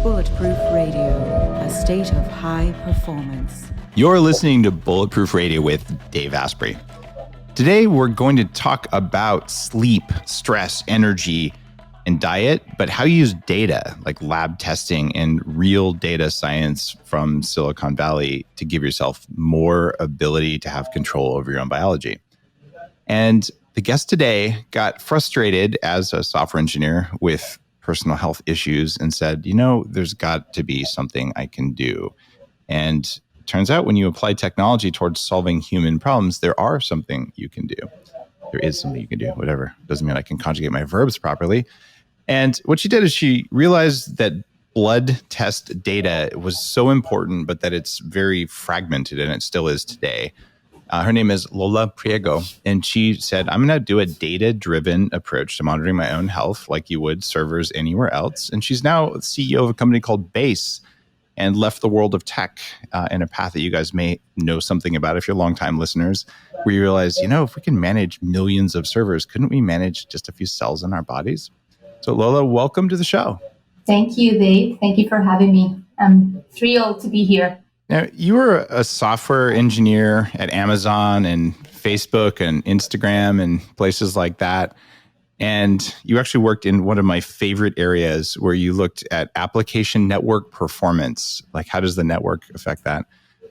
Bulletproof Radio, a state of high performance. You're listening to Bulletproof Radio with Dave Asprey. Today, we're going to talk about sleep, stress, energy, and diet, but how you use data like lab testing and real data science from Silicon Valley to give yourself more ability to have control over your own biology. And the guest today got frustrated as a software engineer with personal health issues and said, there's got to be something I can do. And it turns out when you apply technology towards solving human problems, there are something you can do. There is something you can do, whatever. Doesn't mean I can conjugate my verbs properly. And what she did is she realized that blood test data was so important, but that it's very fragmented, and it still is today. Her name is Lola Priego, and she said, I'm going to do a data-driven approach to monitoring my own health like you would servers anywhere else. And she's now CEO of a company called Base and left the world of tech in a path that you guys may know something about if you're longtime listeners, where you realize, if we can manage millions of servers, couldn't we manage just a few cells in our bodies? So Lola, welcome to the show. Thank you, Dave. Thank you for having me. I'm thrilled to be here. Now, you were a software engineer at Amazon and Facebook and Instagram and places like that. And you actually worked in one of my favorite areas where you looked at application network performance. Like, how does the network affect that?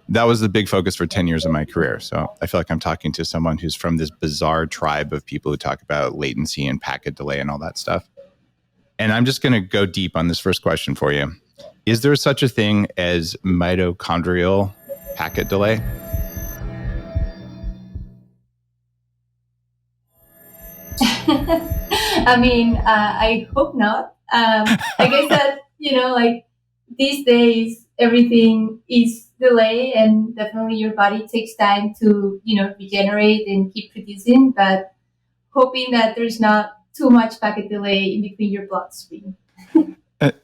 That was the big focus for 10 years of my career. So I feel like I'm talking to someone who's from this bizarre tribe of people who talk about latency and packet delay and all that stuff. And I'm just going to go deep on this first question for you. Is there such a thing as mitochondrial packet delay? I hope not. I guess that, these days, everything is delayed, and definitely your body takes time to, regenerate and keep producing, but hoping that there's not too much packet delay in between your bloodstream.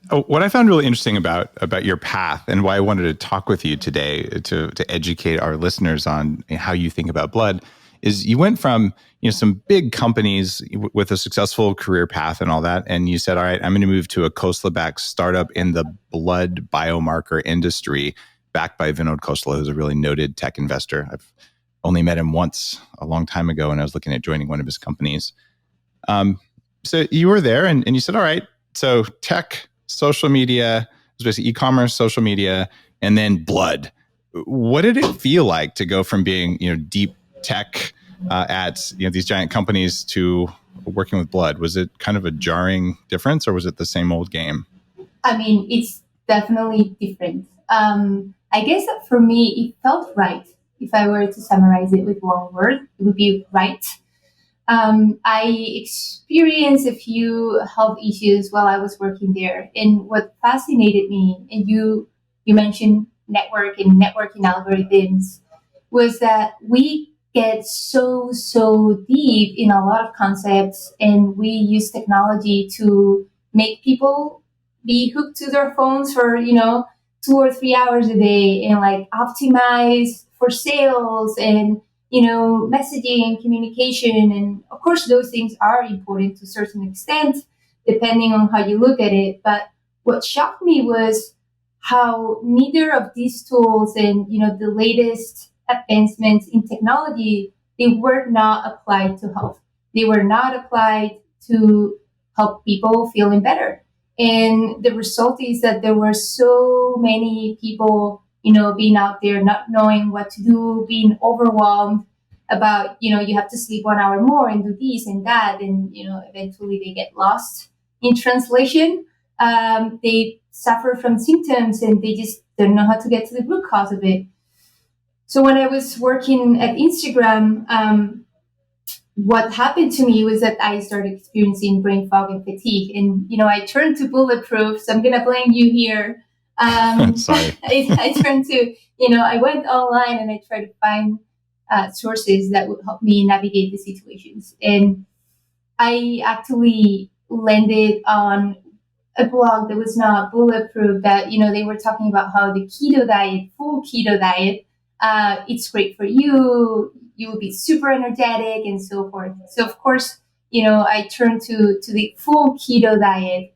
What I found really interesting about your path and why I wanted to talk with you today to educate our listeners on how you think about blood is you went from some big companies with a successful career path and all that, and you said, all right, I'm going to move to a Khosla-backed startup in the blood biomarker industry, backed by Vinod Khosla, who's a really noted tech investor. I've only met him once a long time ago, and I was looking at joining one of his companies. So you were there, and you said, all right, so tech, social media, it was basically e-commerce, social media, and then blood. What did it feel like to go from being, deep tech at these giant companies to working with blood? Was it kind of a jarring difference, or was it the same old game? It's definitely different. I guess that for me, it felt right. If I were to summarize it with one word, it would be right. I experienced a few health issues while I was working there. And what fascinated me, and you mentioned network and networking algorithms, was that we get so deep in a lot of concepts, and we use technology to make people be hooked to their phones for, 2 or 3 hours a day, and optimize for sales and messaging and communication. And of course, those things are important to a certain extent, depending on how you look at it. But what shocked me was how neither of these tools and, the latest advancements in technology, they were not applied to health. They were not applied to help people feeling better. And the result is that there were so many people being out there, not knowing what to do, being overwhelmed about, you have to sleep 1 hour more and do this and that. And, eventually they get lost in translation. They suffer from symptoms and they just don't know how to get to the root cause of it. So when I was working at Instagram, what happened to me was that I started experiencing brain fog and fatigue. And, I turned to Bulletproof, so I'm going to blame you here. Sorry. I turned to, I went online and I tried to find sources that would help me navigate the situations. And I actually landed on a blog that was not Bulletproof, that, they were talking about how the keto diet, full keto diet, it's great for you. You will be super energetic and so forth. So of course, I turned to the full keto diet.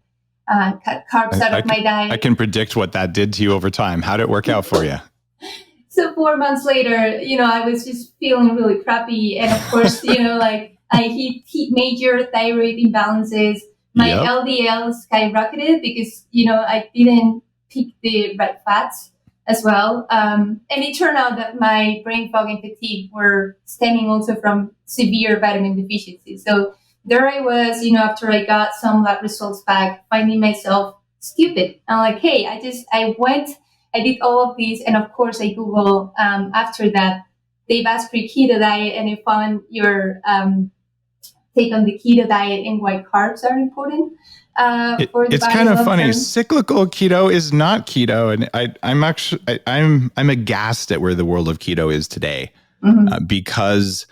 cut carbs out of my diet. I can predict what that did to you over time. How did it work out for you? So 4 months later, I was just feeling really crappy. And of course, like I hit major thyroid imbalances. My LDL skyrocketed because, I didn't pick the right fats as well. And it turned out that my brain fog and fatigue were stemming also from severe vitamin deficiency. So there I was, after I got some lab results back, finding myself stupid. I'm like, hey, I did all of these. And of course, I Googled after that, Dave Asprey keto diet, and I found your take on the keto diet and why carbs are important. It's kind of funny. Cyclical keto is not keto, and I'm aghast at where the world of keto is today, because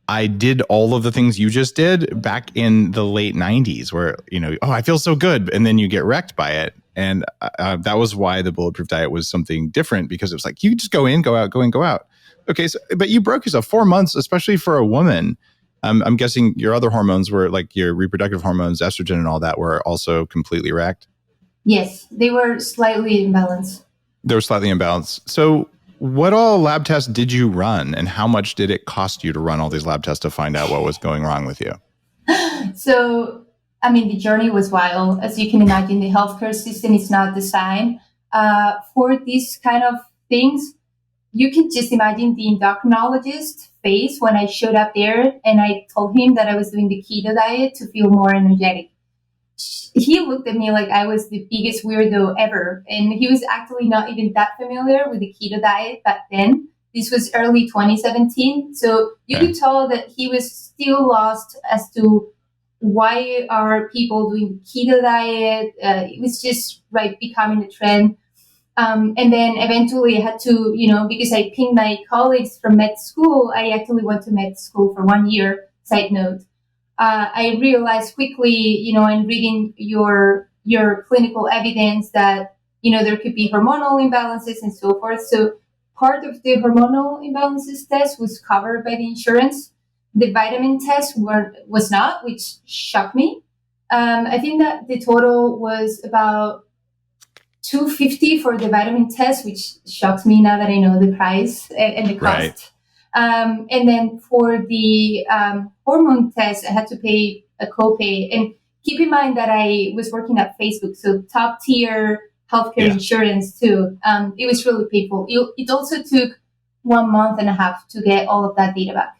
I did all of the things you just did back in the late 90s, where I feel so good, and then you get wrecked by it, and that was why the Bulletproof diet was something different, because it was like you just go in, go out, go in, go out. Okay, so but you broke yourself 4 months, especially for a woman. I'm guessing your other hormones were like your reproductive hormones, estrogen and all that were also completely wrecked? Yes, they were slightly imbalanced. They were slightly imbalanced. So what all lab tests did you run, and how much did it cost you to run all these lab tests to find out what was going wrong with you? So, the journey was wild. As you can imagine, the healthcare system is not designed for these kind of things. You can just imagine the endocrinologist face when I showed up there and I told him that I was doing the keto diet to feel more energetic. He looked at me like I was the biggest weirdo ever. And he was actually not even that familiar with the keto diet back then. This was early 2017. So you could tell that he was still lost as to why are people doing the keto diet. It was just becoming a trend. And then eventually I had to, because I pinged my colleagues from med school, I actually went to med school for 1 year, side note. I realized quickly, in reading your clinical evidence that, there could be hormonal imbalances and so forth. So part of the hormonal imbalances test was covered by the insurance. The vitamin test was not, which shocked me. I think that the total was about $250 for the vitamin test, which shocks me now that I know the price and the cost. Right. And then for the hormone test, I had to pay a copay. And keep in mind that I was working at Facebook, so top tier healthcare insurance too. It was really painful. It also took 1.5 months to get all of that data back.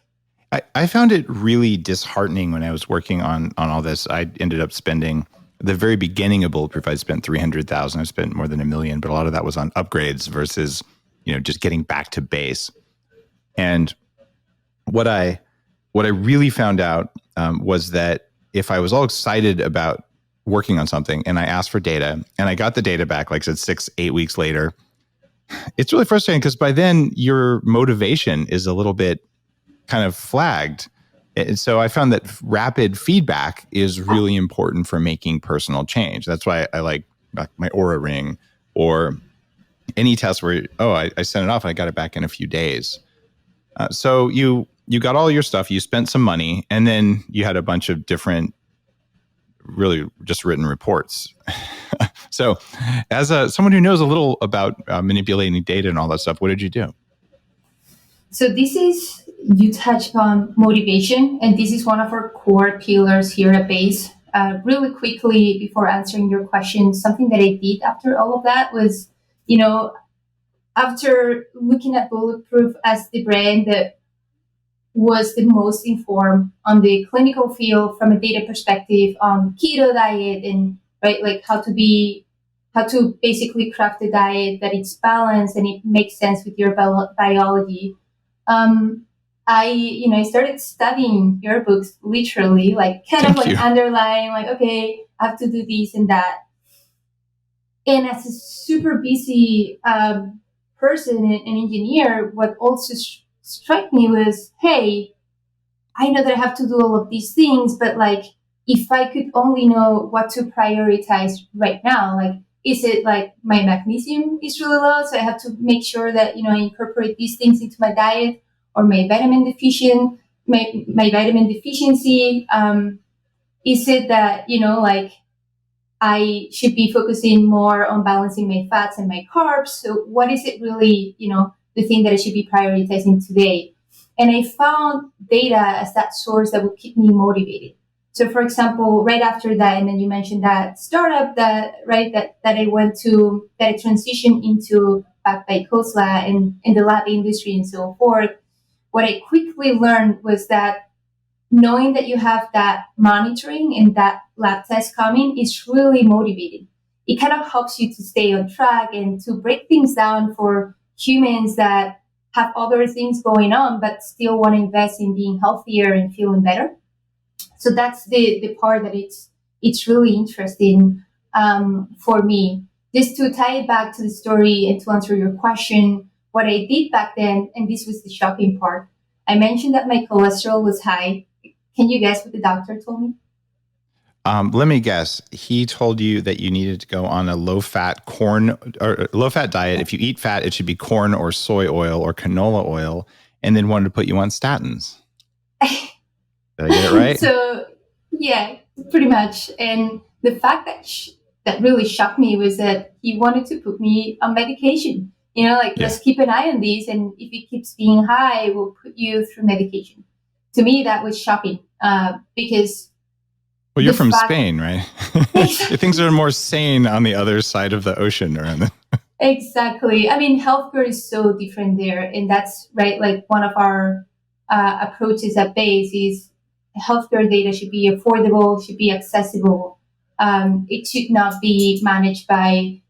I found it really disheartening when I was working on all this. I ended up spending the very beginning of Bulletproof, I spent $300,000. I spent more than $1 million, but a lot of that was on upgrades versus, just getting back to base. And what I really found out was that if I was all excited about working on something and I asked for data and I got the data back, like I said, 6-8 weeks later, it's really frustrating because by then your motivation is a little bit kind of flagged. And so I found that rapid feedback is really important for making personal change. That's why I like my Aura Ring or any test where, I sent it off and I got it back in a few days. So you got all your stuff, you spent some money, and then you had a bunch of different, really just written reports. So as someone who knows a little about manipulating data and all that stuff, what did you do? So you touched on motivation, and this is one of our core pillars here at Base. Really quickly, before answering your question, something that I did after all of that was, after looking at Bulletproof as the brand that was the most informed on the clinical field from a data perspective on keto diet and how to basically craft a diet that it's balanced and it makes sense with your biology. I started studying your books literally, underlying, okay, I have to do this and that. And as a super busy person and engineer, what also struck me was, hey, I know that I have to do all of these things, but if I could only know what to prioritize right now, is it my magnesium is really low, so I have to make sure that, I incorporate these things into my diet, or my vitamin deficiency, is it that, I should be focusing more on balancing my fats and my carbs. So what is it really, the thing that I should be prioritizing today? And I found data as that source that would keep me motivated. So for example, right after that, and then you mentioned that startup that I went to, that I transitioned into back by COSLA and in the lab industry and so forth, what I quickly learned was that knowing that you have that monitoring and that lab test coming is really motivating. It kind of helps you to stay on track and to break things down for humans that have other things going on, but still want to invest in being healthier and feeling better. So that's the part that it's really interesting for me. Just to tie it back to the story and to answer your question, what I did back then, and this was the shocking part, I mentioned that my cholesterol was high. Can you guess what the doctor told me? Let me guess. He told you that you needed to go on a low-fat corn or low-fat diet. If you eat fat, it should be corn or soy oil or canola oil, and then wanted to put you on statins. Did I get it right? So, yeah, pretty much. And the fact that really shocked me was that he wanted to put me on medication. Let's keep an eye on these, and if it keeps being high, we'll put you through medication. To me, that was shocking because... Well, you're from Spain, right? Things are more sane on the other side of the ocean around there. Exactly. I mean, healthcare is so different there. And that's right. Like one of our approaches at Base is healthcare data should be affordable, should be accessible. It should not be managed by,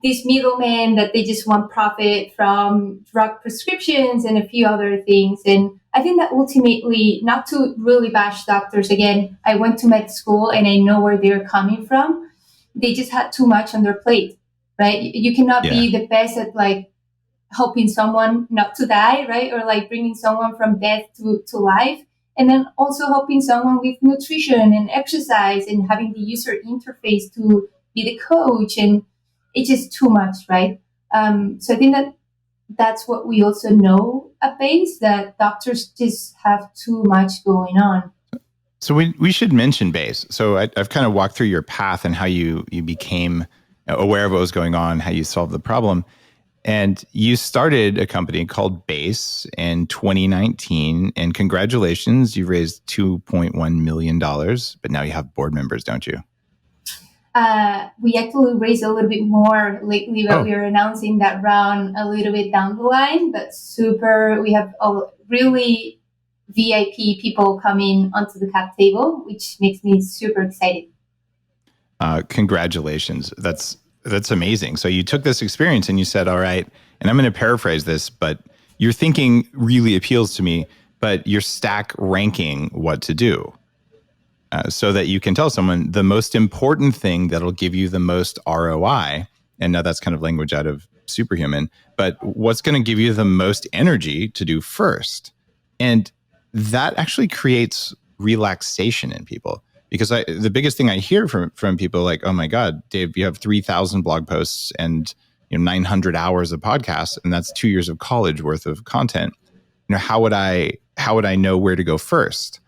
these middlemen that they just want profit from drug prescriptions and a few other things. And I think that ultimately, not to really bash doctors again, I went to med school and I know where they're coming from. They just had too much on their plate, right? You cannot be the best at like helping someone not to die, right? Or like bringing someone from death to life. And then also helping someone with nutrition and exercise and having the user interface to be the coach. And it's just too much, right? So I think that's what we also know at Base, that doctors just have too much going on. So we should mention Base. So I've kind of walked through your path and how you became aware of what was going on, how you solved the problem. And you started a company called Base in 2019. And congratulations, you raised $2.1 million, but now you have board members, don't you? We actually raised a little bit more lately, but we are announcing that round a little bit down the line. But we have a really VIP people coming onto the cap table, which makes me super excited. Congratulations. That's amazing. So you took this experience and you said, all right, and I'm going to paraphrase this, but your thinking really appeals to me, but you're stack ranking what to do. So that you can tell someone the most important thing that'll give you the most ROI. And now that's kind of language out of Superhuman, but what's going to give you the most energy to do first? And that actually creates relaxation in people. Because the biggest thing I hear from people like, oh my God, Dave, you have 3,000 blog posts and 900 hours of podcasts, and that's 2 years of college worth of content. How would I know where to go first?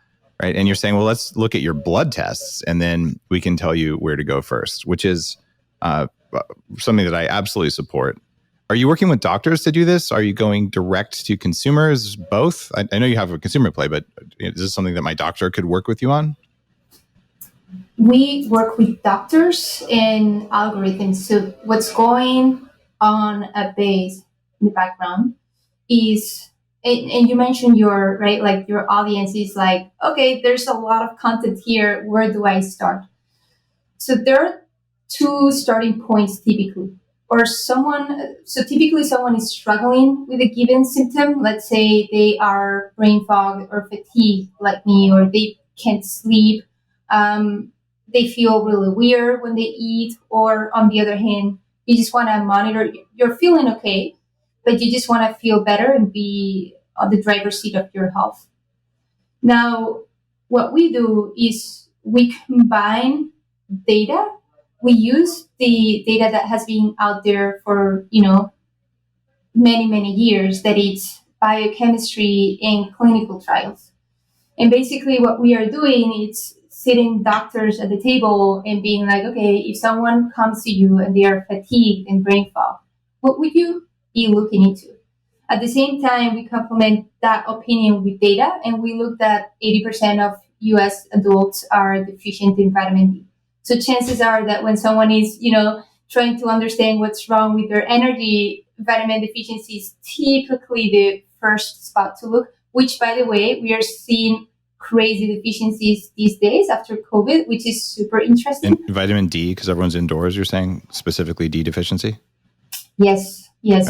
Right. And you're saying, well, let's look at your blood tests and then we can tell you where to go first, which is something that I absolutely support. Are you working with doctors to do this? Are you going direct to consumers? Both? I know you have a consumer play, but is this something that my doctor could work with you on? We work with doctors and algorithms. So what's going on at Base in the background is... And you mentioned your audience is like, okay, there's a lot of content here. Where do I start? So there are two starting points typically. Typically someone is struggling with a given symptom. Let's say they are brain fog or fatigue like me, or they can't sleep. They feel really weird when they eat, or on the other hand, you just want to monitor. You're feeling okay, but you just want to feel better and be on the driver's seat of your health. Now, what we do is we combine data. We use the data that has been out there for, many, many years, that it's biochemistry and clinical trials. And basically what we are doing is sitting doctors at the table and being like, okay, if someone comes to you and they are fatigued and brain fog, what would you be looking into? At the same time, we complement that opinion with data, and we looked at 80% of US adults are deficient in vitamin D. So chances are that when someone is, trying to understand what's wrong with their energy, vitamin deficiency is typically the first spot to look, which, by the way, we are seeing crazy deficiencies these days after COVID, which is super interesting. And vitamin D, because everyone's indoors, you're saying specifically D deficiency? Yes. Okay.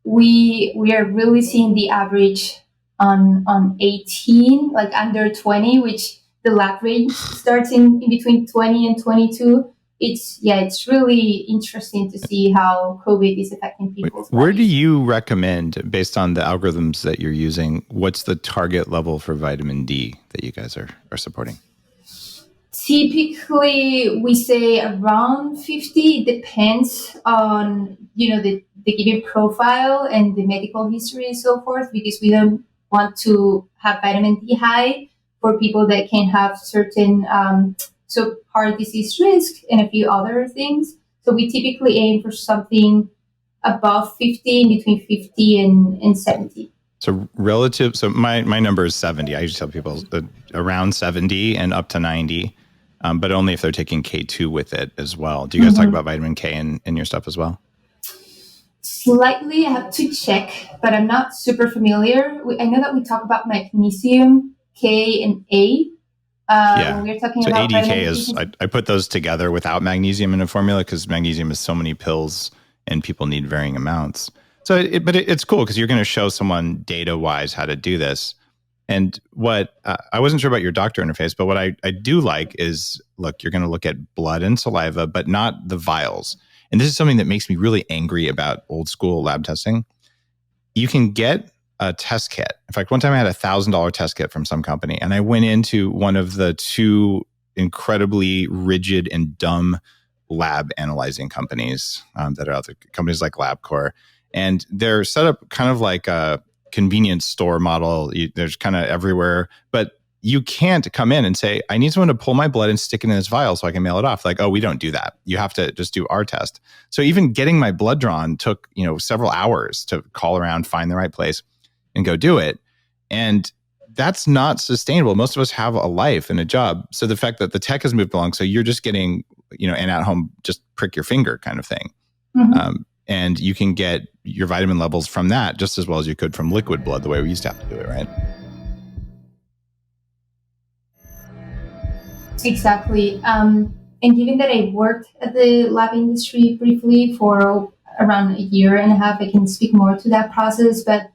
We are really seeing the average on 18, like under 20, which the lab range starts in between 20 and 22. It's really interesting to see how COVID is affecting people's Where bodies. do you recommend, based on the algorithms that you're using, what's the target level for vitamin D that you guys are supporting? Typically, we say around 50. It depends on, the given profile and the medical history and so forth, because we don't want to have vitamin D high for people that can have certain heart disease risk and a few other things. So we typically aim for something above 50, between 50 and 70. So my number is 70. I usually tell people around 70 and up to 90, but only if they're taking K2 with it as well. Do you guys talk about vitamin K in your stuff as well? Slightly, I have to check, but I'm not super familiar. I know that we talk about magnesium, K, and A. When we're talking about ADK is, I put those together without magnesium in a formula because magnesium is so many pills and people need varying amounts. So, it's cool because you're going to show someone data-wise how to do this. And what I wasn't sure about your doctor interface, but what I do like is, look, you're going to look at blood and saliva, but not the vials. And this is something that makes me really angry about old school lab testing. You can get a test kit. In fact, one time I had $1,000 test kit from some company, and I went into one of the two incredibly rigid and dumb lab analyzing companies that are out there, companies like LabCorp. And they're set up kind of like a convenience store model. There's kind of everywhere, but you can't come in and say, I need someone to pull my blood and stick it in this vial so I can mail it off. Like, oh, we don't do that. You have to just do our test. So even getting my blood drawn took, several hours to call around, find the right place and go do it. And that's not sustainable. Most of us have a life and a job. So the fact that the tech has moved along, so you're just getting, an at home, just prick your finger kind of thing. Mm-hmm. And you can get your vitamin levels from that just as well as you could from liquid blood, the way we used to have to do it, right? Exactly. And given that I worked at the lab industry briefly for around a year and a half, I can speak more to that process. But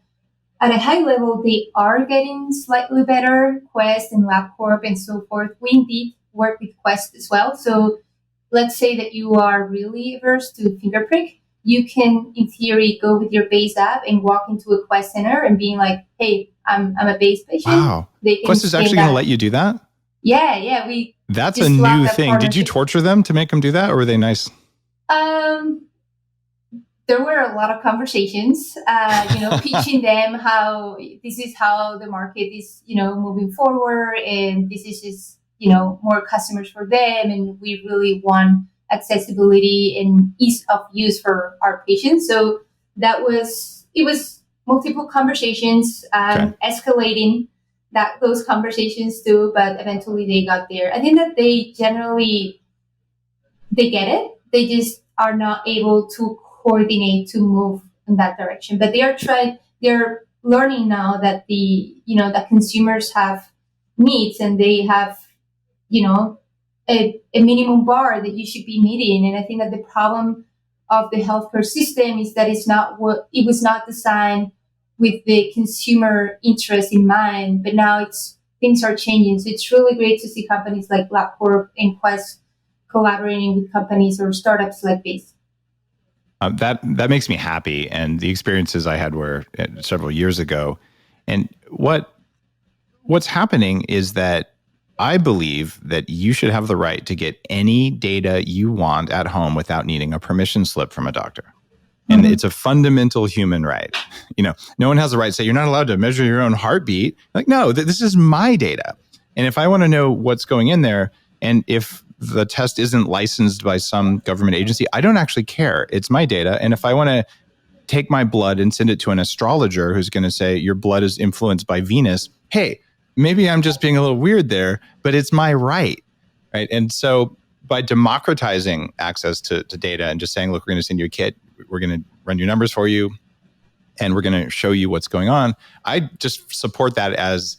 at a high level, they are getting slightly better. Quest and LabCorp and so forth. We indeed work with Quest as well. So let's say that you are really averse to finger prick. You can, in theory, go with your base app and walk into a Quest center and being like, hey, I'm a base patient. Wow. Quest is actually going to let you do that? Yeah. That's a new thing. Did you torture them to make them do that, or were they nice? There were a lot of conversations, pitching them how this is how the market is, moving forward, and this is just, more customers for them, and we really want accessibility and ease of use for our patients. So it was multiple conversations, escalating those conversations too, but eventually they got there. I think that they get it. They just are not able to coordinate to move in that direction. But they're learning now that that consumers have needs and they have, a minimum bar that you should be meeting. And I think that the problem of the healthcare system is that it was not designed with the consumer interest in mind, but now things are changing. So it's really great to see companies like LabCorp and Quest collaborating with companies or startups like this. That makes me happy. And the experiences I had were several years ago. And what's happening is that I believe that you should have the right to get any data you want at home without needing a permission slip from a doctor. And it's a fundamental human right. No one has the right to say, you're not allowed to measure your own heartbeat. Like, no, this is my data. And if I want to know what's going in there, and if the test isn't licensed by some government agency, I don't actually care. It's my data. And if I want to take my blood and send it to an astrologer who's going to say your blood is influenced by Venus, hey, maybe I'm just being a little weird there, but it's my right. And so by democratizing access to data and just saying, look, we're going to send you a kit, we're going to run your numbers for you, and we're going to show you what's going on, I just support that as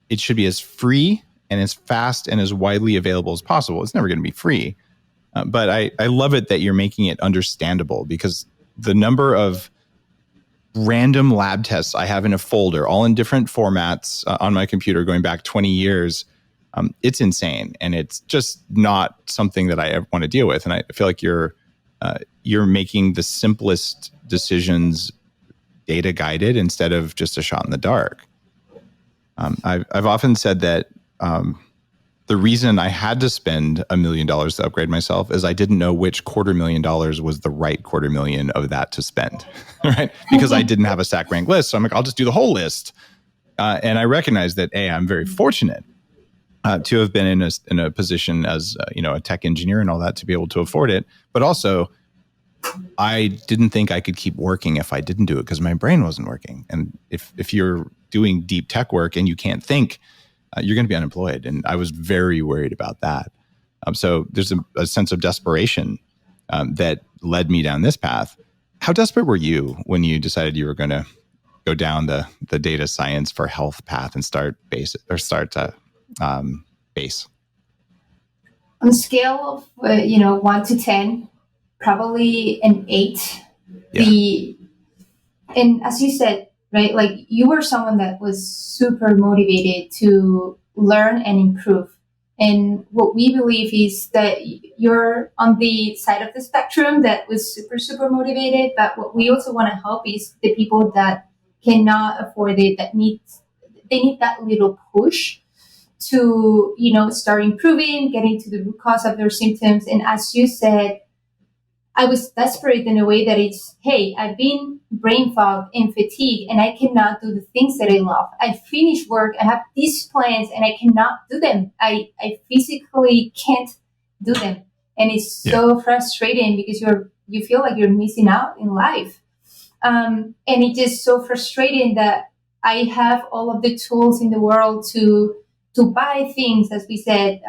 it should be as free and as fast and as widely available as possible. It's never going to be free. But I love it that you're making it understandable, because the number of random lab tests I have in a folder, all in different formats on my computer going back 20 years, it's insane. And it's just not something that I ever want to deal with. And I feel like you're making the simplest decisions data guided instead of just a shot in the dark. I've often said that the reason I had to spend $1 million to upgrade myself is I didn't know which $250,000 was the right $250,000 of that to spend, right? Because I didn't have a stack rank list. So I'm like, I'll just do the whole list. And I recognize that, I'm very fortunate to have been in a position as a tech engineer and all that to be able to afford it. But also, I didn't think I could keep working if I didn't do it because my brain wasn't working. And if you're doing deep tech work and you can't think, you're going to be unemployed. And I was very worried about that. So there's a sense of desperation that led me down this path. How desperate were you when you decided you were going to go down the data science for health path and start base? On a scale of 1 to 10, probably an 8. Yeah. And as you said, right, like you were someone that was super motivated to learn and improve. And what we believe is that you're on the side of the spectrum that was super, super motivated. But what we also want to help is the people that cannot afford it, they need that little push to, start improving, getting to the root cause of their symptoms. And as you said, I was desperate in a way that it's, hey, I've been brain fogged and fatigued and I cannot do the things that I love. I finish work, I have these plans and I cannot do them. I physically can't do them. And it's so frustrating because you feel like you're missing out in life. And it's just so frustrating that I have all of the tools in the world to buy things, as we said,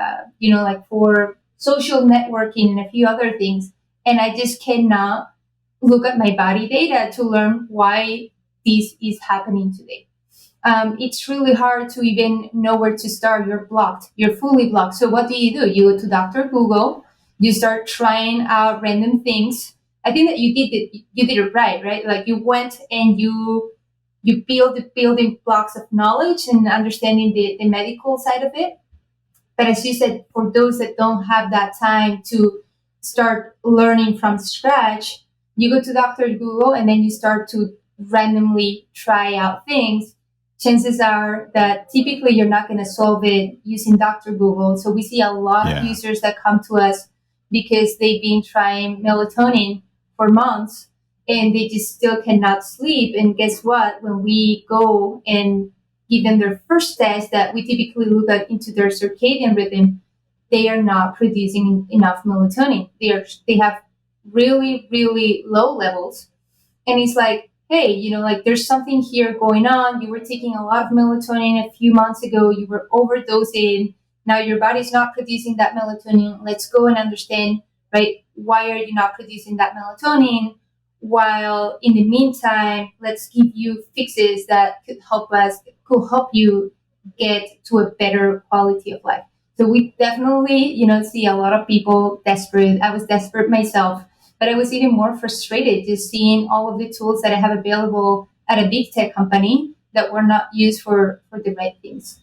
like for social networking and a few other things. And I just cannot look at my body data to learn why this is happening today. It's really hard to even know where to start. You're blocked. You're fully blocked. So what do? You go to Dr. Google. You start trying out random things. I think that you did it right? Like you went and you build the building blocks of knowledge and understanding the medical side of it. But as you said, for those that don't have that time to start learning from scratch, you go to Dr. Google and then you start to randomly try out things. Chances are that typically you're not going to solve it using Dr. Google. So we see a lot of users that come to us because they've been trying melatonin for months and they just still cannot sleep. And guess what? When we go and give them their first test that we typically look at into their circadian rhythm, they are not producing enough melatonin. They have really, really low levels. And it's like, hey, like there's something here going on. You were taking a lot of melatonin a few months ago. You were overdosing. Now your body's not producing that melatonin. Let's go and understand, right? Why are you not producing that melatonin? While in the meantime, let's give you fixes that could help you get to a better quality of life. So we definitely, see a lot of people desperate. I was desperate myself, but I was even more frustrated just seeing all of the tools that I have available at a big tech company that were not used for the right things.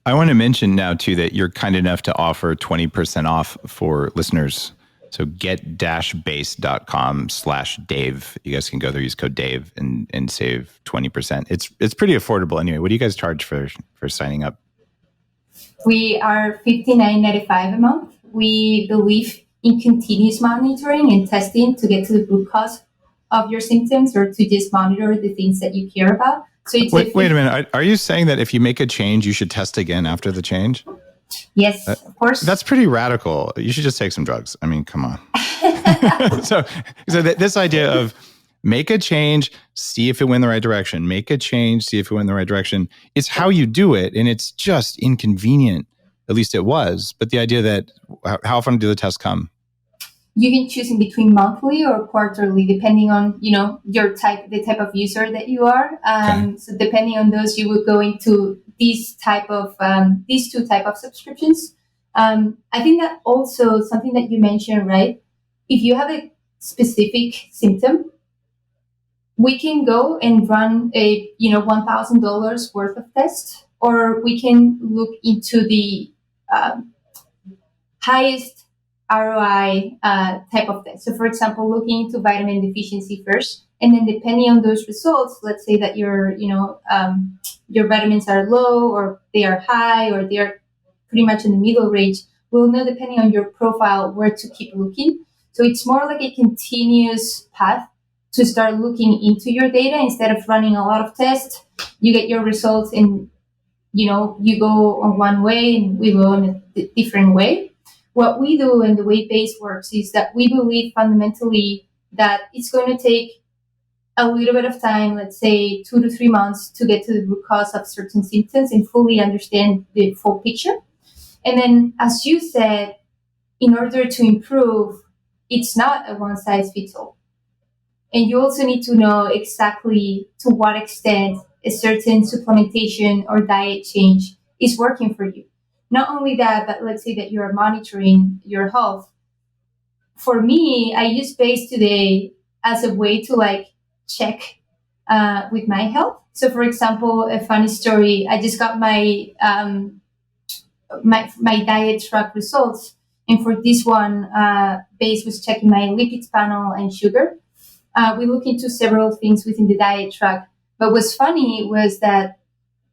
I want to mention now too that you're kind enough to offer 20% off for listeners. So get-base.com/Dave. You guys can go there, use code Dave and save 20%. It's pretty affordable anyway. What do you guys charge for signing up? We are $59.95 a month. We believe in continuous monitoring and testing to get to the root cause of your symptoms or to just monitor the things that you care about. So it's wait a minute. Are you saying that if you make a change, you should test again after the change? Yes, of course. That's pretty radical. You should just take some drugs. I mean, come on. so this idea of make a change, see if it went in the right direction. Make a change, see if it went in the right direction. It's how you do it, and it's just inconvenient. At least it was. But the idea that how often do the tests come? You can choose in between monthly or quarterly, depending on the type of user that you are. Okay. So depending on those, you would go into these two type of subscriptions. I think that also something that you mentioned, right? If you have a specific symptom, we can go and run a $1,000 worth of tests, or we can look into the highest ROI type of test. So, for example, looking into vitamin deficiency first, and then depending on those results, let's say that your vitamins are low, or they are high, or they are pretty much in the middle range. We'll know, depending on your profile, where to keep looking. So it's more like a continuous path to start looking into your data instead of running a lot of tests. You get your results, and you go on one way, and we go on a different way. What we do, and the way BASE works, is that we believe fundamentally that it's going to take a little bit of time, let's say 2 to 3 months, to get to the root cause of certain symptoms and fully understand the full picture. And then, as you said, in order to improve, it's not a one-size-fits-all. And you also need to know exactly to what extent a certain supplementation or diet change is working for you. Not only that, but let's say that you're monitoring your health. For me, I use BASE today as a way to check with my health. So, for example, a funny story: I just got my diet track results, and for this one, BASE was checking my lipids panel and sugar. We look into several things within the diet track, but what's funny was that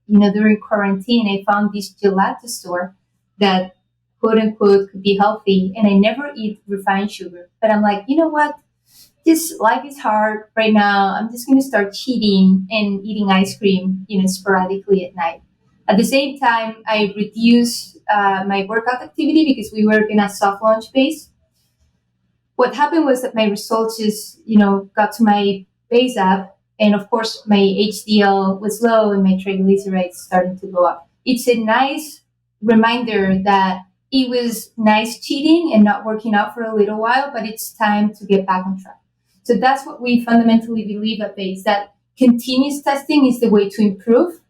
during quarantine, I found this gelato store that, quote unquote, could be healthy. And I never eat refined sugar. But I'm like, you know what? This life is hard right now. I'm just going to start cheating and eating ice cream, sporadically at night. At the same time, I reduced my workout activity because we were in a soft launch phase. What happened was that my results just, got to my BASE app. And of course, my HDL was low and my triglycerides started to go up. It's a nice reminder that it was nice cheating and not working out for a little while, but it's time to get back on track. So that's what we fundamentally believe at BASE, that continuous testing is the way to improve,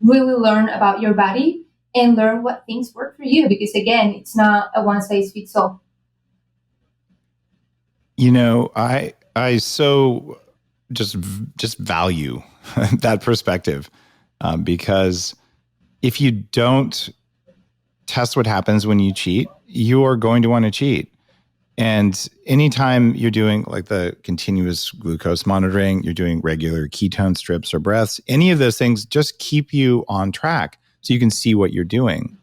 really learn about your body, and learn what things work for you. Because again, it's not a one-size-fits-all. I so just value that perspective, because if you don't test what happens when you cheat, you are going to want to cheat. And anytime you're doing like the continuous glucose monitoring, you're doing regular ketone strips or breaths, any of those things just keep you on track so you can see what you're doing.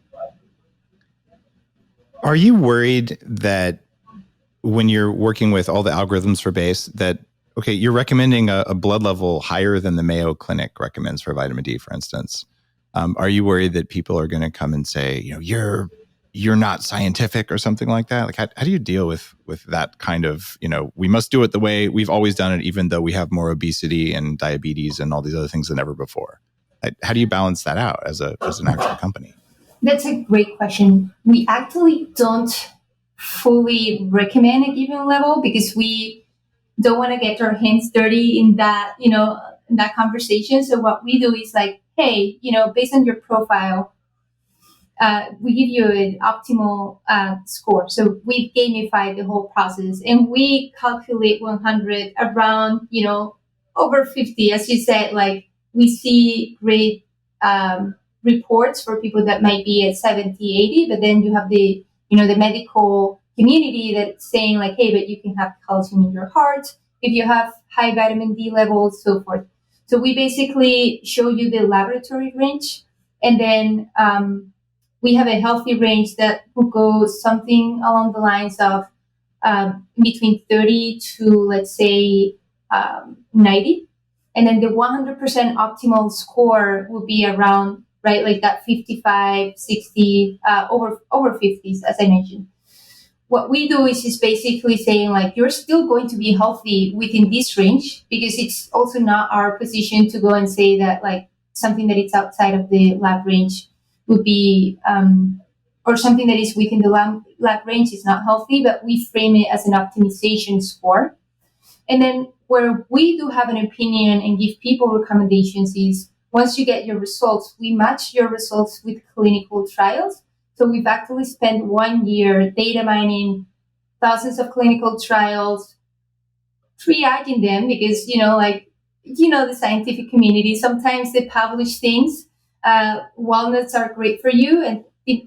Are you worried that when you're working with all the algorithms for BASE that, okay, you're recommending a blood level higher than the Mayo Clinic recommends for vitamin D, for instance? Are you worried that people are going to come and say, you're not scientific or something like that? Like, how do you deal with that kind of, we must do it the way we've always done it, even though we have more obesity and diabetes and all these other things than ever before? How do you balance that out as an actual company? That's a great question. We actually don't fully recommend a given level because we don't want to get our hands dirty in that, in that conversation. So what we do is like, hey, based on your profile, we give you an optimal score. So we gamify the whole process and we calculate 100 around, over 50. As you said, like we see great reports for people that might be at 70, 80, but then you have the medical community that's saying like, hey, but you can have calcium in your heart if you have high vitamin D levels, so forth. So we basically show you the laboratory range, and then we have a healthy range that will go something along the lines of between 30 to, let's say, 90. And then the 100% optimal score will be around, right, like that 55, 60, over 50s, as I mentioned. What we do is just basically saying like, you're still going to be healthy within this range, because it's also not our position to go and say that like something that is outside of the lab range would be, or something that is within the lab range is not healthy, but we frame it as an optimization score. And then where we do have an opinion and give people recommendations is, once you get your results, we match your results with clinical trials. So we've actually spent 1 year data mining thousands of clinical trials, triaging them, because, the scientific community, sometimes they publish things. Walnuts are great for you. And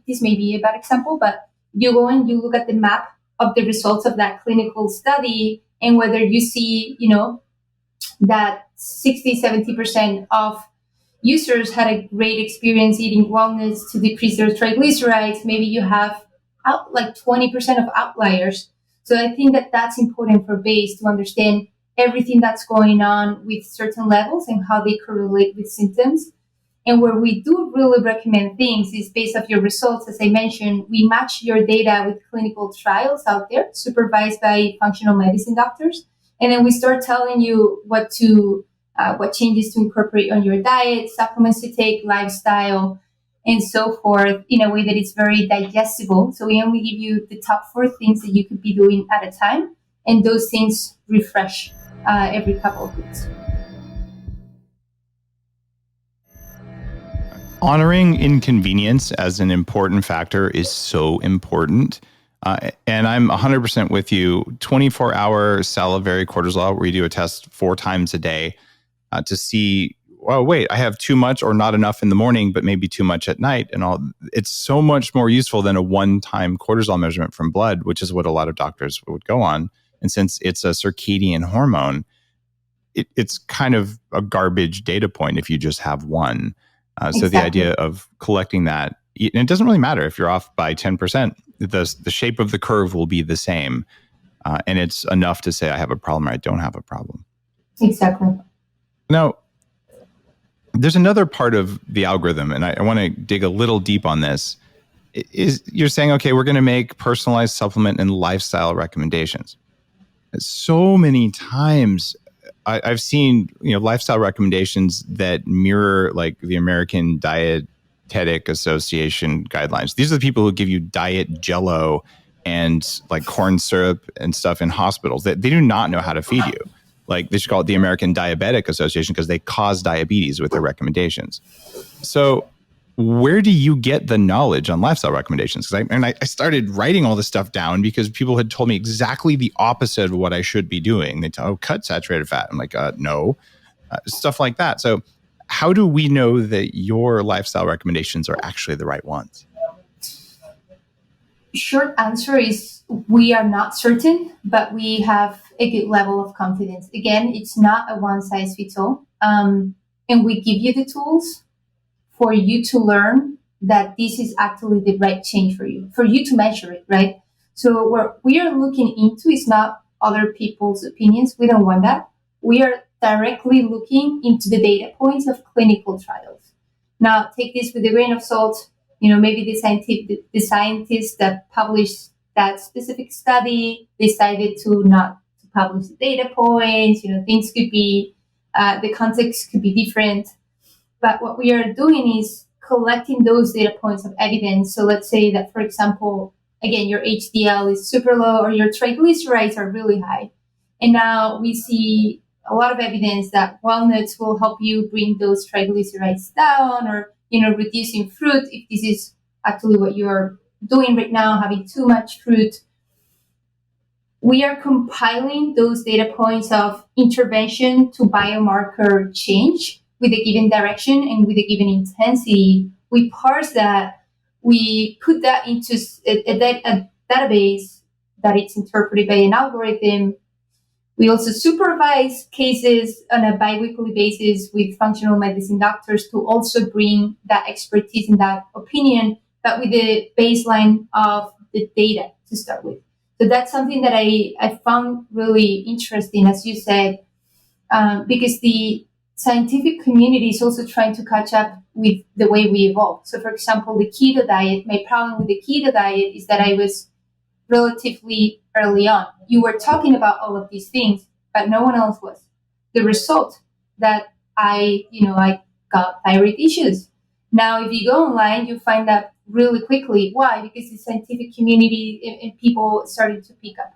this may be a bad example, but you go and you look at the map of the results of that clinical study, and whether you see, that 60, 70% of users had a great experience eating walnuts to decrease their triglycerides, maybe you have like 20% of outliers. So I think that that's important for BASE to understand everything that's going on with certain levels and how they correlate with symptoms. And where we do really recommend things is based off your results. As I mentioned, we match your data with clinical trials out there, supervised by functional medicine doctors. And then we start telling you what changes to incorporate on your diet, supplements to take, lifestyle, and so forth, in a way that it's very digestible. So we only give you the top 4 things that you could be doing at a time. And those things refresh every couple of weeks. Honoring inconvenience as an important factor is so important. And I'm 100% with you. 24-hour salivary cortisol, where you do a test 4 times a day to see, oh, wait, I have too much or not enough in the morning, but maybe too much at night. And all. It's so much more useful than a one-time cortisol measurement from blood, which is what a lot of doctors would go on. And since it's a circadian hormone, it's kind of a garbage data point if you just have one. So the idea of collecting that, and it doesn't really matter if you're off by 10%, the shape of the curve will be the same. And it's enough to say I have a problem or I don't have a problem. Exactly. Now, there's another part of the algorithm, and I want to dig a little deep on this. Is you're saying, okay, we're going to make personalized supplement and lifestyle recommendations. So many times I've seen, lifestyle recommendations that mirror like the American Dietetic Association guidelines. These are the people who give you diet Jell-O and like corn syrup and stuff in hospitals. They do not know how to feed you. Like they should call it the American Diabetic Association because they cause diabetes with their recommendations. So where do you get the knowledge on lifestyle recommendations? I started writing all this stuff down because people had told me exactly the opposite of what I should be doing. They tell, cut saturated fat. I'm like, no, stuff like that. So how do we know that your lifestyle recommendations are actually the right ones? Short answer is we are not certain, but we have a good level of confidence. Again, it's not a one size fits all. And we give you the tools for you to learn that this is actually the right change for you to measure it, right? So what we are looking into is not other people's opinions. We don't want that. We are directly looking into the data points of clinical trials. Now, take this with a grain of salt. Maybe the scientists that published that specific study decided to not to publish the data points. Things could be, the context could be different. But what we are doing is collecting those data points of evidence. So let's say that, for example, again, your HDL is super low or your triglycerides are really high. And now we see a lot of evidence that walnuts will help you bring those triglycerides down, or, reducing fruit, if this is actually what you're doing right now, having too much fruit. We are compiling those data points of intervention to biomarker change with a given direction and with a given intensity. We parse that, we put that into a database that it's interpreted by an algorithm. We also supervise cases on a biweekly basis with functional medicine doctors to also bring that expertise and that opinion, but with the baseline of the data to start with. So that's something that I found really interesting, as you said, because the scientific community is also trying to catch up with the way we evolve. So, for example, the keto diet, my problem with the keto diet is that I was relatively early on. You were talking about all of these things, but no one else was. The result that I got thyroid issues. Now, if you go online, you find that really quickly. Why? Because the scientific community and people started to pick up.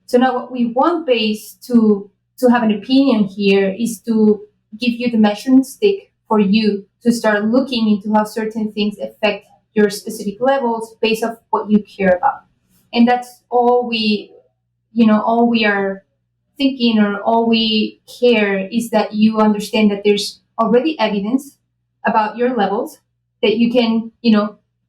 So now what we want base to have an opinion here is to give you the measuring stick for you to start looking into how certain things affect your specific levels based off what you care about. And that's all we are thinking, or all we care is that you understand that there's already evidence about your levels, that you can,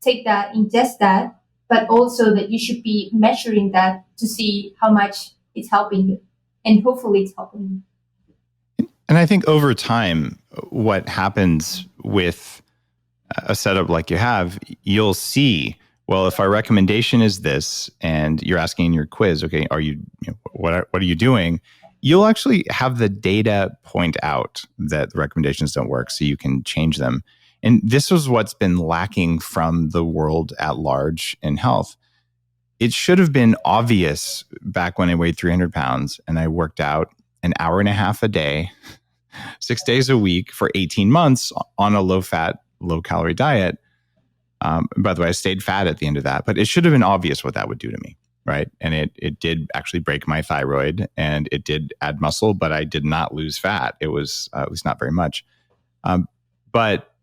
take that, ingest that, but also that you should be measuring that to see how much it's helping you. And hopefully it's helping you. And I think over time, what happens with a setup like you have, you'll see, well, if our recommendation is this, and you're asking in your quiz, okay, what are you doing? You'll actually have the data point out that the recommendations don't work, so you can change them. And this is what's been lacking from the world at large in health. It should have been obvious back when I weighed 300 pounds and I worked out an hour and a half a day, 6 days a week for 18 months on a low-fat, low-calorie diet. By the way, I stayed fat at the end of that, but it should have been obvious what that would do to me, right? And it did actually break my thyroid, and it did add muscle, but I did not lose fat. It was at least not very much. But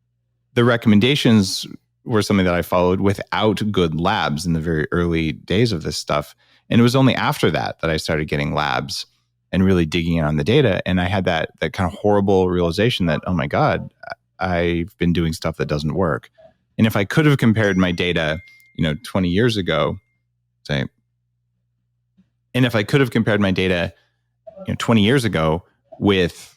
the recommendations were something that I followed without good labs in the very early days of this stuff. And it was only after that I started getting labs and really digging in on the data. And I had that kind of horrible realization that, oh my God, I've been doing stuff that doesn't work. And if I could have compared my data, 20 years ago, say, and if I could have compared my data, 20 years ago with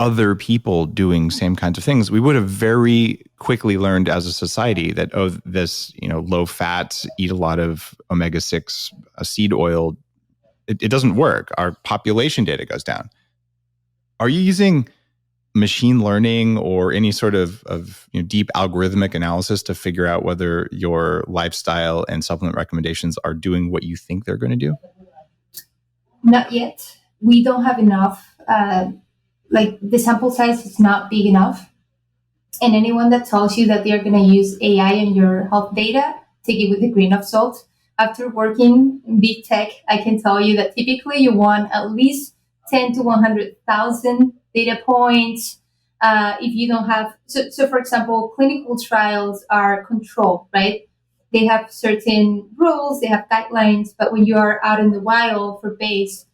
other people doing same kinds of things, we would have very quickly learned as a society that, this, low fat, eat a lot of omega-6 seed oil, it doesn't work. Our population data goes down. Are you using machine learning or any sort of deep algorithmic analysis to figure out whether your lifestyle and supplement recommendations are doing what you think they're going to do? Not yet. We don't have enough. The sample size is not big enough. And anyone that tells you that they're going to use AI in your health data, take it with a grain of salt. After working in big tech, I can tell you that typically you want at least 10 to 100,000 data points. If you don't have, so for example, clinical trials are controlled, right? They have certain rules, they have guidelines, but when you are out in the wild for base,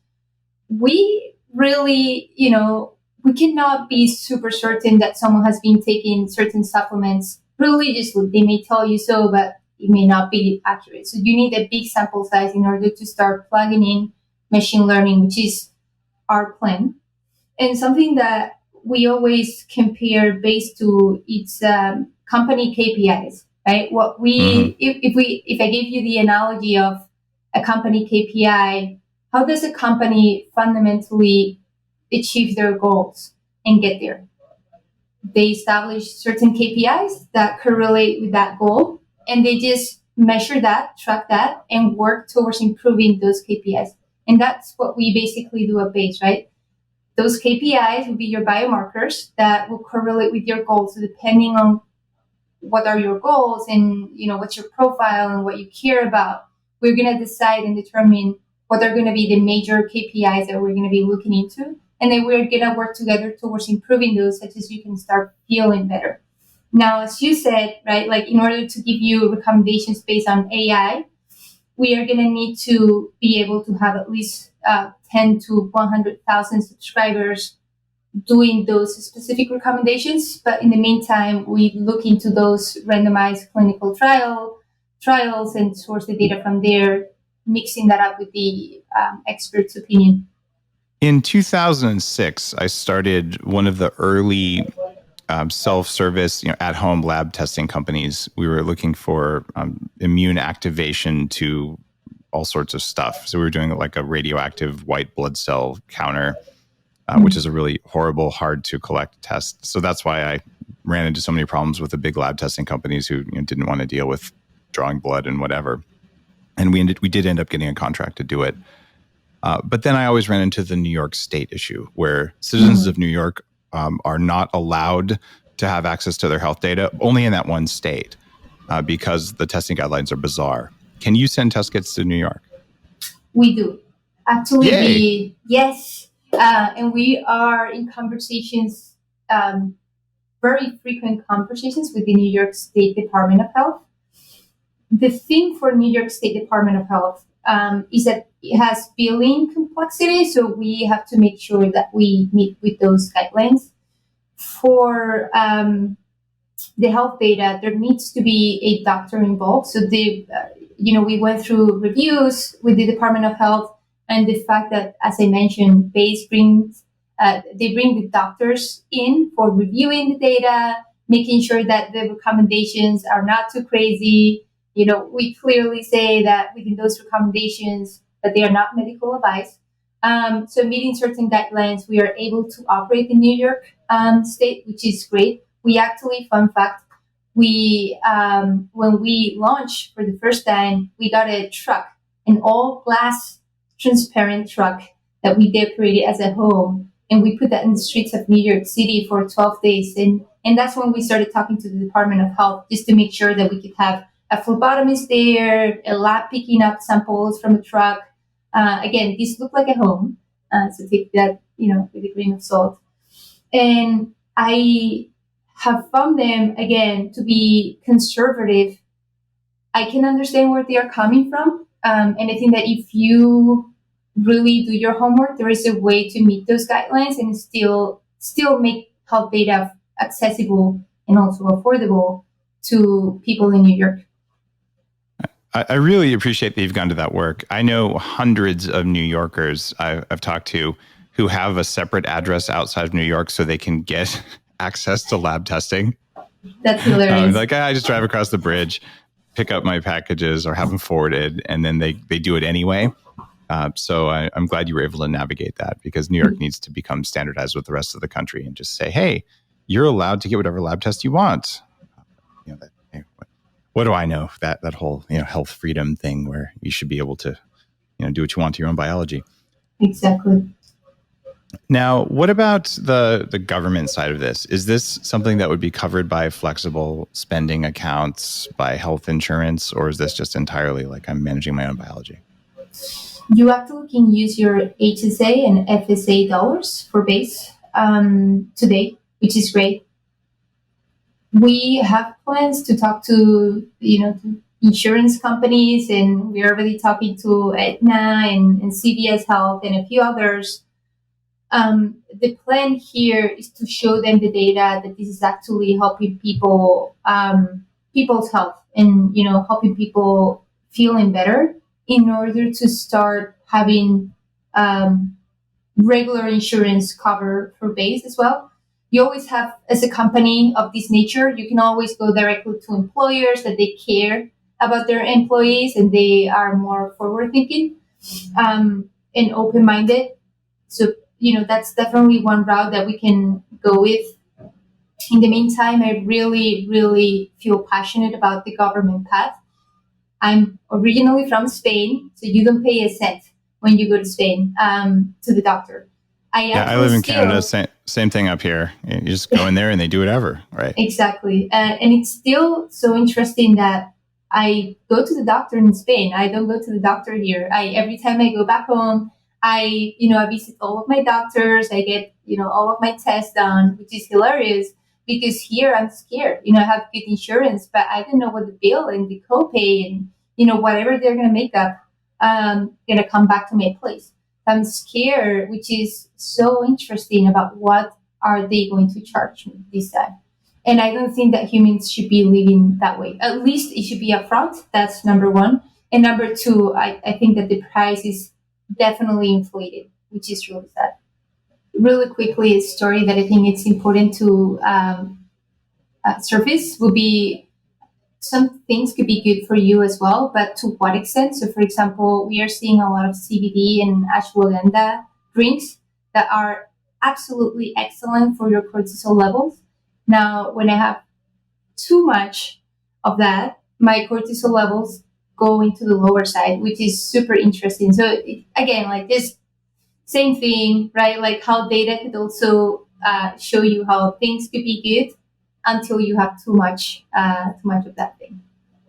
we really, we cannot be super certain that someone has been taking certain supplements religiously. They may tell you so, but it may not be accurate. So you need a big sample size in order to start plugging in machine learning, which is our plan. And something that we always compare based to its company KPIs, right? What we, if I give you the analogy of a company KPI, how does a company fundamentally achieve their goals and get there? They establish certain KPIs that correlate with that goal, and they just measure that, track that, and work towards improving those KPIs. And that's what we basically do at Base, right? Those KPIs will be your biomarkers that will correlate with your goals. So depending on what are your goals and what's your profile and what you care about, we're going to decide and determine what are going to be the major KPIs that we're going to be looking into. And then we're going to work together towards improving those, such as you can start feeling better. Now, as you said, right, in order to give you recommendations based on AI, we are going to need to be able to have at least 10 to 100,000 subscribers doing those specific recommendations. But in the meantime, we look into those randomized clinical trials and source the data from there, mixing that up with the expert's opinion. In 2006, I started one of the early self-service, at-home lab testing companies. We were looking for immune activation to all sorts of stuff. So we were doing like a radioactive white blood cell counter. which is a really horrible, hard to collect test. So that's why I ran into so many problems with the big lab testing companies who didn't want to deal with drawing blood and whatever. And we did end up getting a contract to do it. But then I always ran into the New York State issue where citizens of New York are not allowed to have access to their health data only in that one state because the testing guidelines are bizarre. Can you send test kits to New York? We do. Actually, Yay. Yes. And we are in conversations, very frequent conversations with the New York State Department of Health. The thing for New York State Department of Health is that it has billing complexity, so we have to make sure that we meet with those guidelines. For the health data, there needs to be a doctor involved. So we went through reviews with the Department of Health, and the fact that, as I mentioned, they bring the doctors in for reviewing the data, making sure that the recommendations are not too crazy. We clearly say that within those recommendations that they are not medical advice. So meeting certain guidelines, we are able to operate in New York State, which is great. We actually, fun fact, when we launched for the first time, we got a truck, an all glass transparent truck that we decorated as a home. And we put that in the streets of New York City for 12 days. And that's when we started talking to the Department of Health just to make sure that we could have a phlebotomist there, a lab picking up samples from a truck. Again, this looked like a home. So take that, with a grain of salt. And I have found them, again, to be conservative. I can understand where they are coming from. And I think that if you really do your homework, there is a way to meet those guidelines and still make health data accessible and also affordable to people in New York. I really appreciate that you've gone to that work. I know hundreds of New Yorkers I've talked to who have a separate address outside of New York so they can get access to lab testing. That's hilarious. I just drive across the bridge, pick up my packages or have them forwarded, and then they do it anyway. So I'm glad you were able to navigate that because New York needs to become standardized with the rest of the country and just say, hey, you're allowed to get whatever lab test you want. What do I know? That whole health freedom thing where you should be able to do what you want to your own biology. Exactly. Now, what about the government side of this? Is this something that would be covered by flexible spending accounts, by health insurance, or is this just entirely like I'm managing my own biology? You actually can use your HSA and FSA dollars for base today, which is great. We have plans to talk to to insurance companies, and we're already talking to Aetna and CVS Health and a few others. The plan here is to show them the data that this is actually helping people, people's health, and helping people feeling better in order to start having regular insurance cover for base as well. You always have, as a company of this nature, you can always go directly to employers that they care about their employees and they are more forward-thinking and open-minded. So, that's definitely one route that we can go with. In the meantime, I really, really feel passionate about the government path. I'm originally from Spain, so you don't pay a cent when you go to Spain to the doctor. I live in Canada. Same thing up here. You just go in there and they do whatever, right? Exactly. And it's still so interesting that I go to the doctor in Spain. I don't go to the doctor here. Every time I go back home, I visit all of my doctors. I get, all of my tests done, which is hilarious because here I'm scared. I have good insurance, but I don't know what the bill and the copay and, whatever they're going to make up, going to come back to my place. I'm scared, which is so interesting about what are they going to charge me this time. And I don't think that humans should be living that way. At least it should be upfront. That's number one. And number two, I think that the price is definitely inflated, which is really sad. Really quickly, a story that I think it's important to surface would be some things could be good for you as well, but to what extent? So, for example, we are seeing a lot of CBD and ashwagandha drinks that are absolutely excellent for your cortisol levels. Now, when I have too much of that, my cortisol levels go into the lower side, which is super interesting. So again, like this same thing, right? Like how data could also show you how things could be good until you have too much of that thing.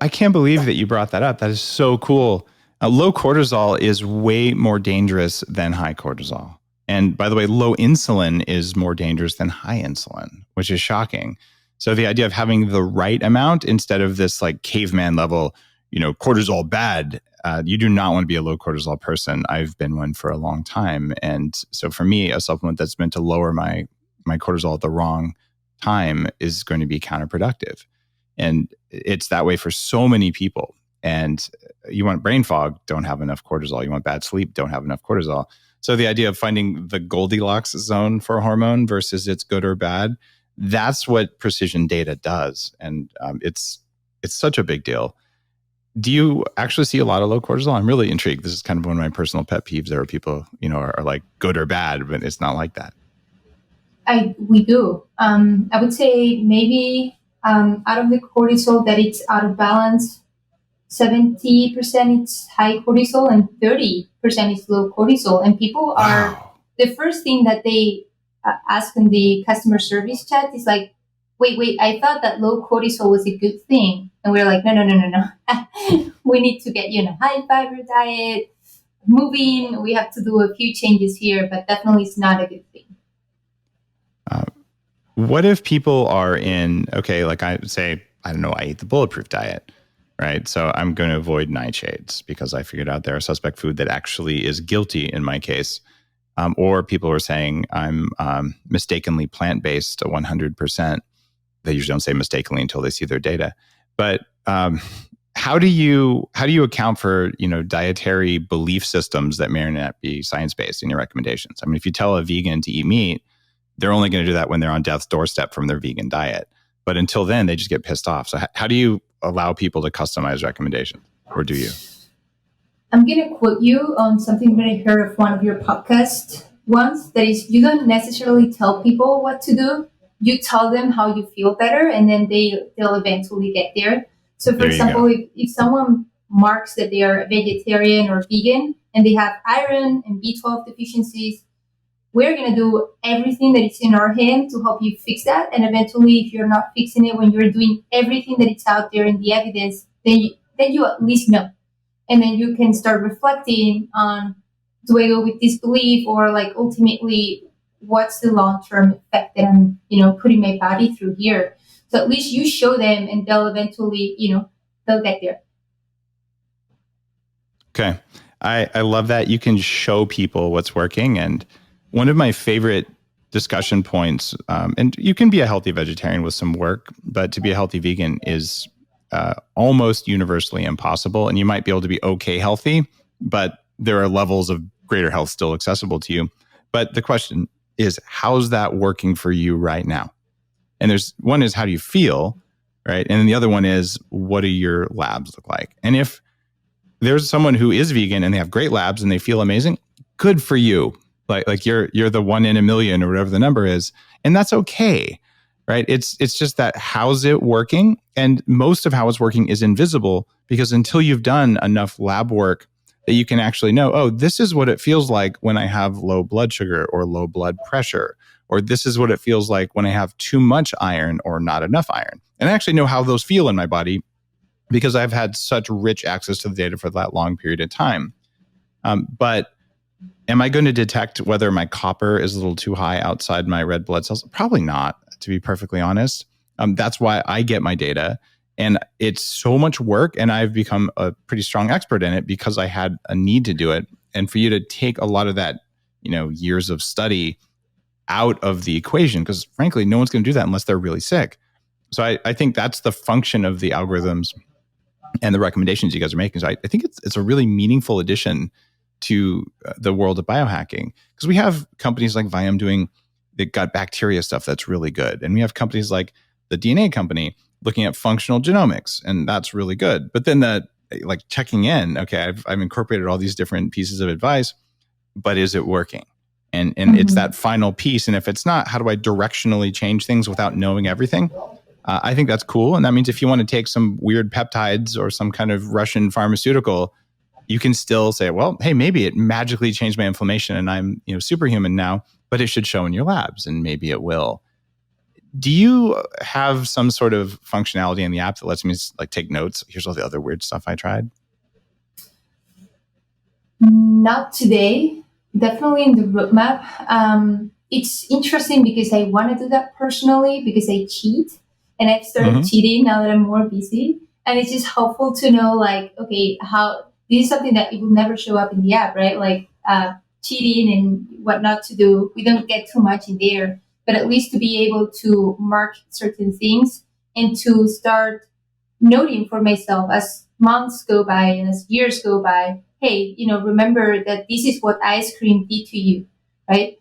I can't believe that you brought that up. That is so cool. Low cortisol is way more dangerous than high cortisol. And by the way, low insulin is more dangerous than high insulin, which is shocking. So the idea of having the right amount instead of this like caveman level, cortisol bad, you do not want to be a low cortisol person. I've been one for a long time. And so for me, a supplement that's meant to lower my cortisol at the wrong time is going to be counterproductive. And it's that way for so many people. And you want brain fog, don't have enough cortisol. You want bad sleep, don't have enough cortisol. So the idea of finding the Goldilocks zone for a hormone versus it's good or bad, that's what precision data does. And it's such a big deal. Do you actually see a lot of low cortisol? I'm really intrigued. This is kind of one of my personal pet peeves. There are people, are like good or bad, but it's not like that. We do. I would say maybe out of the cortisol that it's out of balance, 70% it's high cortisol and 30% is low cortisol. And people are, the first thing that they ask in the customer service chat is like, wait, I thought that low cortisol was a good thing. And we're like, no. We need to get you in a high fiber diet, moving. We have to do a few changes here, but definitely it's not a good thing. What if people are in, like I say, I don't know, I eat the Bulletproof diet, right? So I'm going to avoid nightshades because I figured out they're a suspect food that actually is guilty in my case. Or people are saying I'm mistakenly plant-based 100%. They usually don't say mistakenly until they see their data. But how do you account for dietary belief systems that may or may not be science-based in your recommendations? I mean, if you tell a vegan to eat meat, they're only going to do that when they're on death's doorstep from their vegan diet. But until then, they just get pissed off. So how do you allow people to customize recommendations? Or do you? I'm going to quote you on something that I heard of one of your podcasts once. That is, you don't necessarily tell people what to do. You tell them how you feel better, and then they'll eventually get there. So for example, if someone marks that they are a vegetarian or vegan and they have iron and B12 deficiencies, we're going to do everything that is in our hand to help you fix that. And eventually, if you're not fixing it when you're doing everything that is out there in the evidence, then you at least know. And then you can start reflecting on, do I go with this belief, or like ultimately, what's the long-term effect that I'm, putting my body through here? So at least you show them and they'll eventually, they'll get there. Okay. I love that. You can show people what's working. And one of my favorite discussion points, and you can be a healthy vegetarian with some work, but to be a healthy vegan is almost universally impossible. And you might be able to be okay healthy, but there are levels of greater health still accessible to you. But the question is, how's that working for you right now? And there's one is, how do you feel, right? And then the other one is, what do your labs look like? And if there's someone who is vegan and they have great labs and they feel amazing, good for you. Like you're the 1 in a million or whatever the number is, and that's okay, right? It's just that, how's it working? And most of how it's working is invisible, because until you've done enough lab work that you can actually know, oh, this is what it feels like when I have low blood sugar or low blood pressure, or this is what it feels like when I have too much iron or not enough iron. And I actually know how those feel in my body because I've had such rich access to the data for that long period of time. But am I going to detect whether my copper is a little too high outside my red blood cells? Probably not, to be perfectly honest. That's why I get my data. And it's so much work, and I've become a pretty strong expert in it because I had a need to do it. And for you to take a lot of that, years of study out of the equation, because frankly, no one's going to do that unless they're really sick. So I think that's the function of the algorithms and the recommendations you guys are making. So I think it's a really meaningful addition to the world of biohacking, because we have companies like Viome doing the gut bacteria stuff that's really good. And we have companies like the DNA company looking at functional genomics, and that's really good. But then like checking in, okay, I've incorporated all these different pieces of advice, but is it working? And it's that final piece. And if it's not, how do I directionally change things without knowing everything? I think that's cool. And that means if you want to take some weird peptides or some kind of Russian pharmaceutical, you can still say, well, hey, maybe it magically changed my inflammation and I'm superhuman now, but it should show in your labs, and maybe it will. Do you have some sort of functionality in the app that lets me like take notes? Here's all the other weird stuff I tried. Not today. Definitely in the roadmap. It's interesting because I want to do that personally because I cheat, and I've started cheating now that I'm more busy. And it's just helpful to know, like, okay, how this is something that it will never show up in the app, right? Like cheating and what not to do. We don't get too much in there, but at least to be able to mark certain things and to start noting for myself as months go by and as years go by, hey, remember that this is what ice cream did to you, right?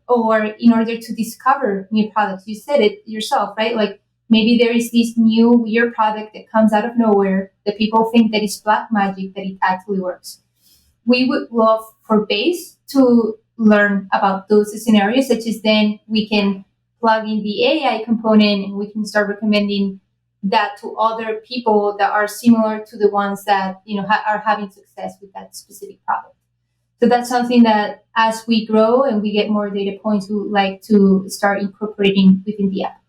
Or in order to discover new products, you said it yourself, right? Like maybe there is this new weird product that comes out of nowhere that people think that is black magic, that it actually works. We would love for base to learn about those scenarios, such as then we can plug in the AI component and we can start recommending that to other people that are similar to the ones that are having success with that specific product. So that's something that as we grow and we get more data points, we would like to start incorporating within the app.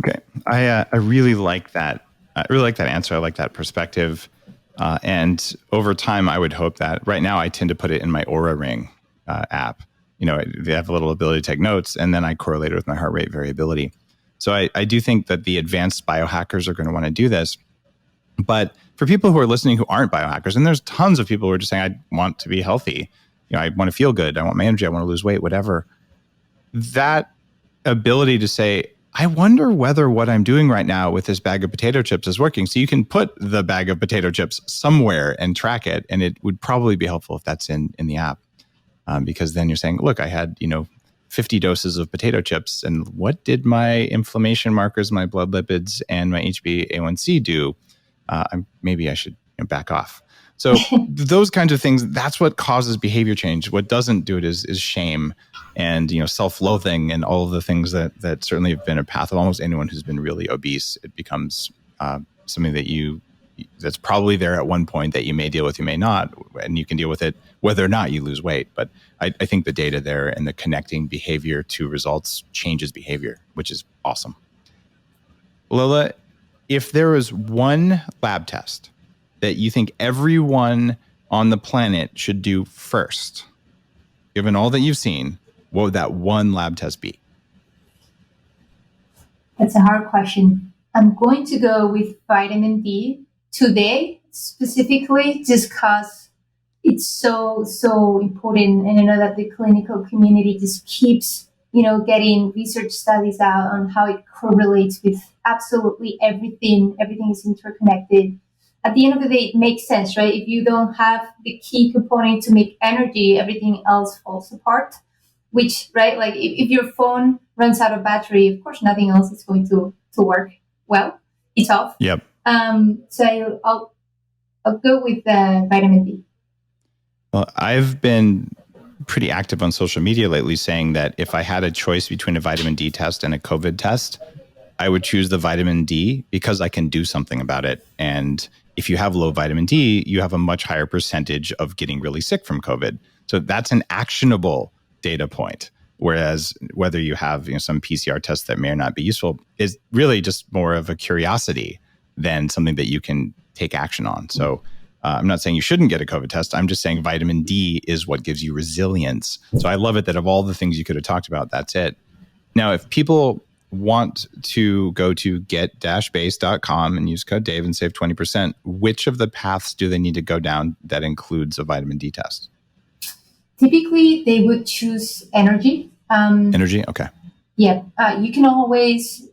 Okay, I really like that. I really like that answer. I like that perspective. And over time, I would hope that right now I tend to put it in my Aura Ring app. They have a little ability to take notes, and then I correlate it with my heart rate variability. So I do think that the advanced biohackers are going to want to do this. But for people who are listening who aren't biohackers, and there's tons of people who are just saying, I want to be healthy. I want to feel good. I want my energy. I want to lose weight, whatever. That ability to say, I wonder whether what I'm doing right now with this bag of potato chips is working. So you can put the bag of potato chips somewhere and track it. And it would probably be helpful if that's in the app. Because then you're saying, look, I had, 50 doses of potato chips. And what did my inflammation markers, my blood lipids, and my HbA1c do? Maybe I should back off. So those kinds of things, that's what causes behavior change. What doesn't do it is shame and self-loathing and all of the things that certainly have been a path of almost anyone who's been really obese. It becomes something that's probably there at one point that you may deal with, you may not, and you can deal with it whether or not you lose weight. But I think the data there and the connecting behavior to results changes behavior, which is awesome. Lola, if there was one lab test that you think everyone on the planet should do first, given all that you've seen, what would that one lab test be? That's a hard question. I'm going to go with vitamin D today, specifically, just because it's so important. And I know that the clinical community just keeps, getting research studies out on how it correlates with absolutely everything. Everything is interconnected. At the end of the day, it makes sense, right? If you don't have the key component to make energy, everything else falls apart. Which, right, like if your phone runs out of battery, of course, nothing else is going to work well. It's off. Yep. So I'll go with vitamin D. Well, I've been pretty active on social media lately saying that if I had a choice between a vitamin D test and a COVID test, I would choose the vitamin D because I can do something about it. And if you have low vitamin D, you have a much higher percentage of getting really sick from COVID. So that's an actionable data point. Whereas whether you have some PCR test that may or not be useful is really just more of a curiosity than something that you can take action on. So I'm not saying you shouldn't get a COVID test. I'm just saying vitamin D is what gives you resilience. So I love it that of all the things you could have talked about, that's it. Now, if people want to go to get-base.com and use code Dave and save 20%, which of the paths do they need to go down that includes a vitamin D test? Typically, they would choose energy. Energy? Okay. Yeah. You can always,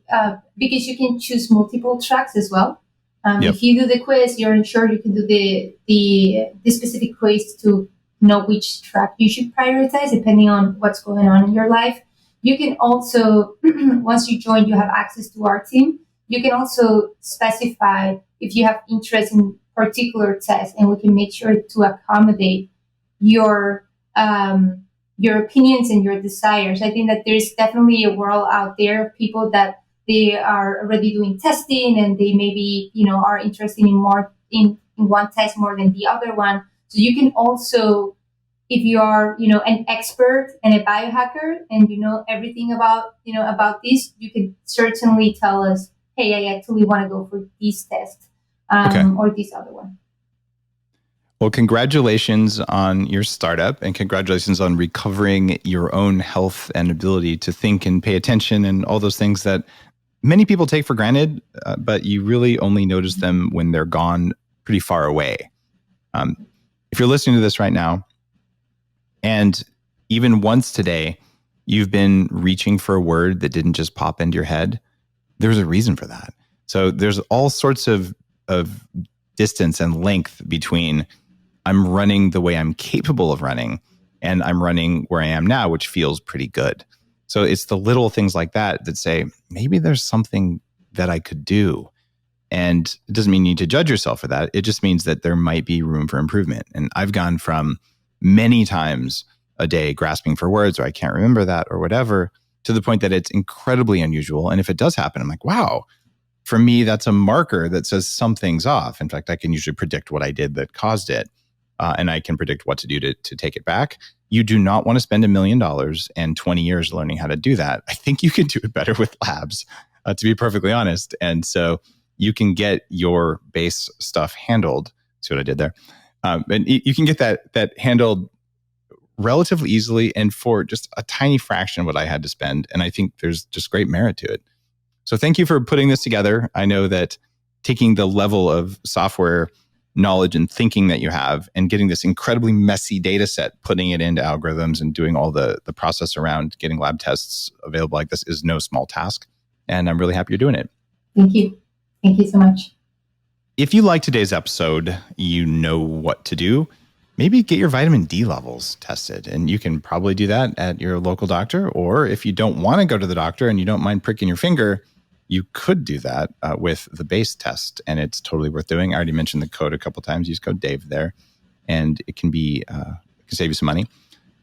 because you can choose multiple tracks as well. Yep. If you do the quiz, you're ensured you can do the specific quiz to know which track you should prioritize depending on what's going on in your life. You can also, once you join, you have access to our team. You can also specify if you have interest in particular tests, and we can make sure to accommodate your your opinions and your desires. I think that there's definitely a world out there of people that they are already doing testing and they maybe, are interested in more in one test more than the other one. So you can also, if you are, an expert and a biohacker and you know everything about this, you could certainly tell us, hey, I actually want to go for this test or this other one. Well, congratulations on your startup and congratulations on recovering your own health and ability to think and pay attention and all those things that many people take for granted, but you really only notice them when they're gone pretty far away. If you're listening to this right now, and even once today, you've been reaching for a word that didn't just pop into your head, there's a reason for that. So there's all sorts of distance and length between I'm running the way I'm capable of running and I'm running where I am now, which feels pretty good. So it's the little things like that that say, maybe there's something that I could do. And it doesn't mean you need to judge yourself for that. It just means that there might be room for improvement. And I've gone from many times a day grasping for words, or I can't remember that or whatever, to the point that it's incredibly unusual. And if it does happen, I'm like, wow, for me, that's a marker that says something's off. In fact, I can usually predict what I did that caused it. And I can predict what to do to take it back. You do not want to spend $1 million and 20 years learning how to do that. I think you can do it better with labs, to be perfectly honest. And so you can get your base stuff handled. See what I did there? And you can get that handled relatively easily and for just a tiny fraction of what I had to spend. And I think there's just great merit to it. So thank you for putting this together. I know that taking the level of software knowledge and thinking that you have and getting this incredibly messy data set, putting it into algorithms and doing all the process around getting lab tests available like this is no small task. And I'm really happy you're doing it. Thank you. Thank you so much. If you like today's episode, you know what to do. Maybe get your vitamin D levels tested. And you can probably do that at your local doctor. Or if you don't want to go to the doctor and you don't mind pricking your finger, you could do that with the base test, and it's totally worth doing. I already mentioned the code a couple of times. Use code Dave there, and it can save you some money.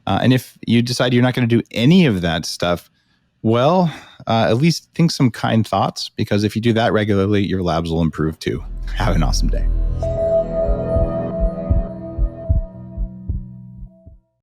And if you decide you're not going to do any of that stuff, well, at least think some kind thoughts, because if you do that regularly, your labs will improve too. Have an awesome day.